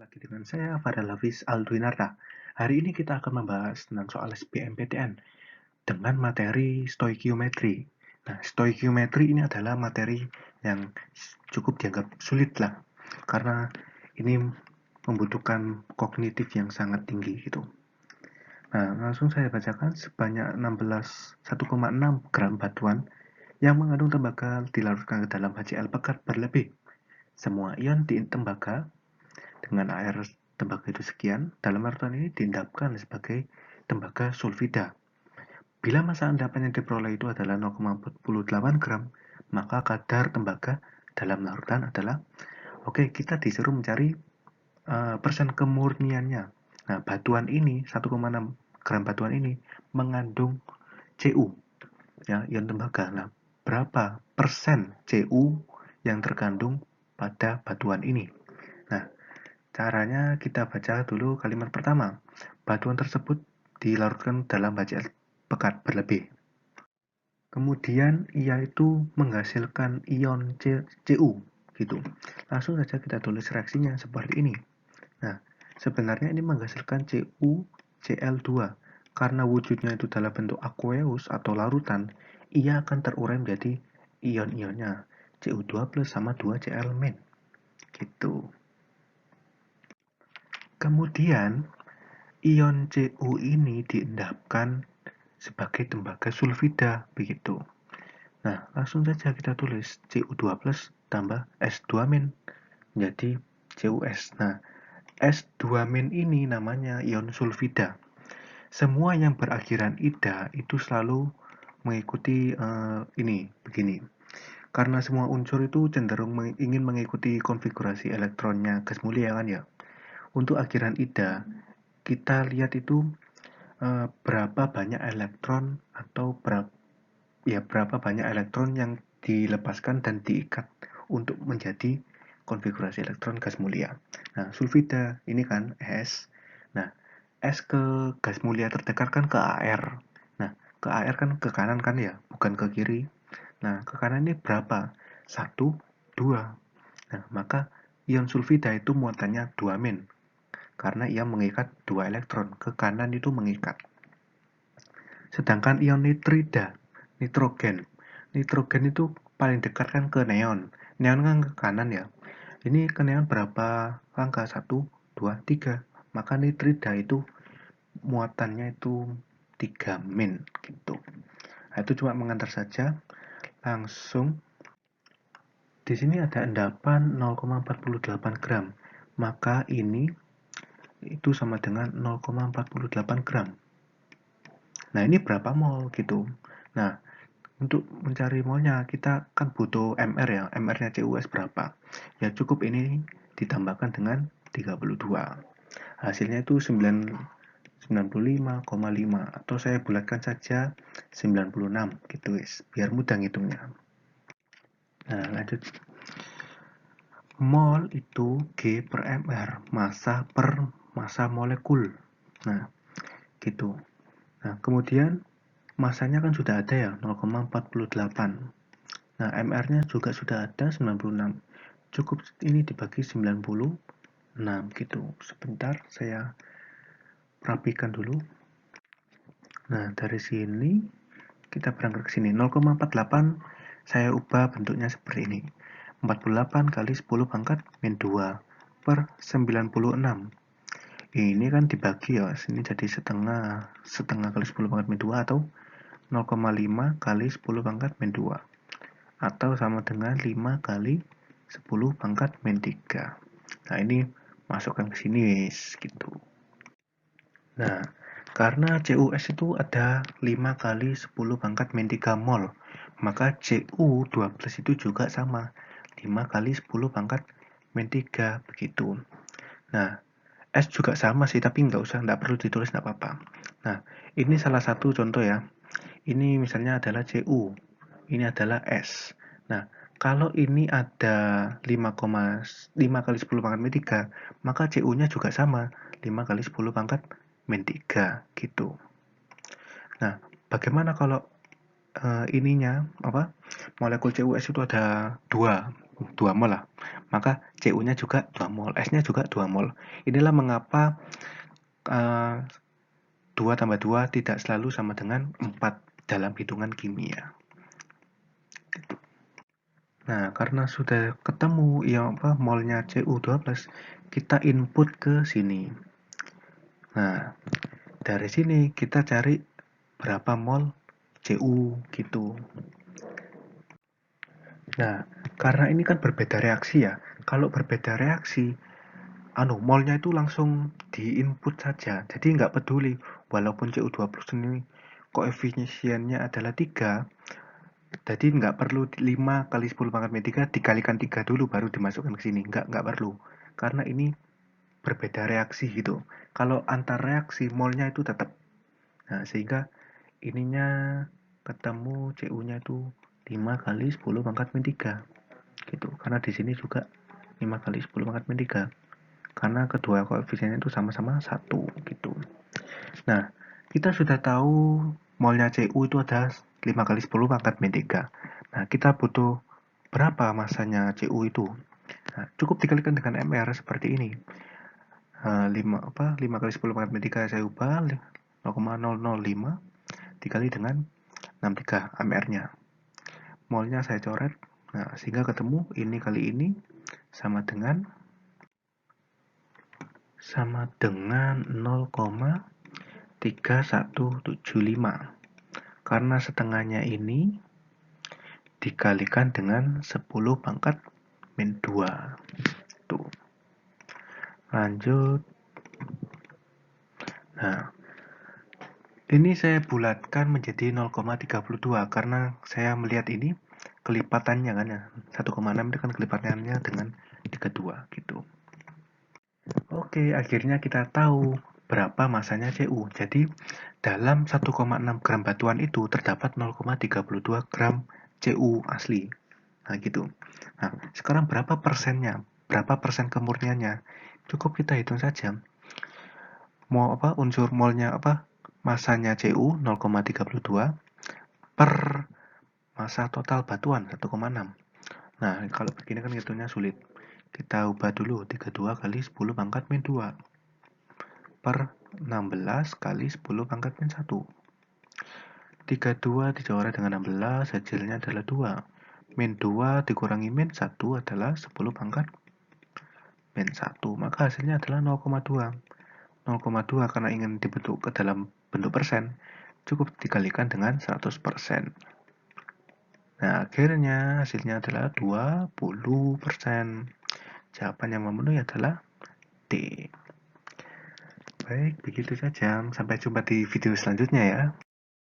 lagi dengan saya, Farel Hafiz Aldwinarta. Hari ini kita akan membahas tentang soal SBMPTN dengan materi stoikiometri. Nah, stoikiometri ini adalah materi yang cukup dianggap sulit lah, karena ini membutuhkan kognitif yang sangat tinggi gitu. Nah, langsung saya bacakan sebanyak 1,6 gram batuan yang mengandung tembaga dilarutkan ke dalam HCl pekat berlebih. Semua ion di tembaga dengan air tembaga itu sekian, dalam larutan ini diendapkan sebagai tembaga sulfida. Bila massa endapan yang diperoleh itu adalah 0,48 gram, maka kadar tembaga dalam larutan adalah, kita disuruh mencari persen kemurniannya. Nah, batuan ini, 1,6 gram batuan ini mengandung Cu, ya, ion tembaga. Nah, berapa persen Cu yang terkandung pada batuan ini? Nah, caranya kita baca dulu kalimat pertama. Batuan tersebut dilarutkan dalam HCl pekat berlebih. Kemudian ia itu menghasilkan ion Cu gitu. Langsung saja kita tulis reaksinya seperti ini. Nah, sebenarnya ini menghasilkan CuCl2. Karena wujudnya itu dalam bentuk aqueous atau larutan, ia akan terurai menjadi ion-ionnya Cu2 plus sama 2Cl min. Gitu. Kemudian, ion Cu ini diendapkan sebagai tembaga sulfida, begitu. Nah, langsung saja kita tulis Cu2 plus tambah S2 min menjadi CuS. Nah, S2 min ini namanya ion sulfida. Semua yang berakhiran ida itu selalu mengikuti ini, begini. Karena semua unsur itu cenderung ingin mengikuti konfigurasi elektronnya gas mulia kan ya. Untuk akhiran ida, kita lihat itu berapa banyak elektron atau berapa banyak elektron yang dilepaskan dan diikat untuk menjadi konfigurasi elektron gas mulia. Nah, sulfida ini kan S. Nah, S ke gas mulia terdekat kan ke AR. Nah, ke AR kan ke kanan kan ya, bukan ke kiri. Nah, ke kanan ini berapa? 1, 2. Nah, maka ion sulfida itu muatannya 2 min. Karena ia mengikat 2 elektron. Ke kanan itu mengikat. Sedangkan ion nitrogen itu paling dekat kan ke neon. Neon kan ke kanan ya. Ini ke neon berapa angka? 1, 2, 3. Maka nitrida itu muatannya itu 3 min gitu. Nah, itu cuma mengantar saja. Langsung di sini ada endapan 0,48 gram. Maka ini itu sama dengan 0,48 gram. Nah, ini berapa mol gitu. Nah, untuk mencari molnya kita kan butuh MR ya. MR-nya CuS berapa? Ya cukup ini ditambahkan dengan 32. Hasilnya itu 95,5 atau saya bulatkan saja 96 gitu guys, biar mudah ngitungnya. Nah, lanjut. Mol itu G per MR, massa per massa molekul. Nah, gitu. Nah, kemudian masanya kan sudah ada ya, 0,48. Nah, MR-nya juga sudah ada 96. Cukup ini dibagi 96 gitu. Sebentar saya rapikan dulu. Nah, dari sini kita berangkat ke sini. 0,48 saya ubah bentuknya seperti ini. 48 kali 10 pangkat min 2 per 96. Ini kan dibagi ya, sini jadi setengah. Setengah kali 10 pangkat min 2 atau 0,5 kali 10 pangkat min 2. Atau sama dengan 5 kali 10 pangkat min 3. Nah, ini masukkan ke sini gitu. Nah, karena CuS itu ada 5 kali 10 pangkat min 3 mol, maka Cu12 itu juga sama, 5 kali 10 pangkat min 3, begitu. Nah, S juga sama sih, tapi nggak perlu ditulis, nggak apa-apa. Nah, ini salah satu contoh ya. Ini misalnya adalah Cu, ini adalah S. Nah, kalau ini ada 5 kali 10 pangkat min 3, maka Cu-nya juga sama, 5 kali 10 pangkat min 3 gitu. Nah, bagaimana kalau ininya molekul CuS itu ada 2, 2 mol lah. Maka Cu-nya juga 2 mol, S-nya juga 2 mol. Inilah mengapa 2 tambah 2 tidak selalu sama dengan 4 dalam hitungan kimia. Nah, karena sudah ketemu molnya Cu12, kita input ke sini. Nah, dari sini kita cari berapa mol Cu gitu. Nah, karena ini kan berbeda reaksi ya. Kalau berbeda reaksi, molnya itu langsung diinput saja. Jadi nggak peduli, walaupun Cu20 ini koefisiennya adalah 3, jadi nggak perlu 5 kali 10 pangkat min 3 dikalikan 3 dulu baru dimasukkan ke sini. Nggak perlu. Karena ini berbeda reaksi gitu. Kalau antar reaksi, molnya itu tetap. Nah, sehingga ininya ketemu Cu-nya itu 5 kali 10 pangkat min 3. Gitu. Karena di sini juga 5 kali 10 pangkat min 3. Karena kedua koefisiennya itu sama-sama 1 gitu. Nah, kita sudah tahu molnya Cu itu ada 5 kali 10 pangkat min 3. Nah, kita butuh berapa masanya Cu itu? Nah, cukup dikalikan dengan MR seperti ini. 5 kali 10 pangkat min 3 saya ubah 0,005 dikali dengan 63 MR-nya. Molnya saya coret. Nah, sehingga ketemu ini kali ini sama dengan 0,3175. Karena setengahnya ini dikalikan dengan 10 pangkat min 2. Tuh. Lanjut. Nah, ini saya bulatkan menjadi 0,32 karena saya melihat ini kelipatannya kan ya. 1,6 itu kan kelipatannya dengan 32 gitu. Oke, akhirnya kita tahu berapa masanya Cu. Jadi, dalam 1,6 gram batuan itu terdapat 0,32 gram Cu asli. Nah, gitu. Nah, sekarang berapa persennya? Berapa persen kemurniannya? Cukup kita hitung saja. Unsur molnya masanya Cu 0,32 per masa total batuan 1,6. Nah, kalau begini kan hitungnya sulit. Kita ubah dulu 32 kali 10 pangkat min 2 per 16 kali 10 pangkat min 1. 32 dicoret dengan 16, hasilnya adalah 2. Min 2 dikurangi min 1 adalah 10 pangkat min 1. Maka hasilnya adalah 0,2. 0,2 karena ingin dibentuk ke dalam bentuk persen, cukup dikalikan dengan 100%. Nah, akhirnya hasilnya adalah 20%. Jawaban yang memenuhi adalah D. Baik, begitu saja. Sampai jumpa di video selanjutnya ya.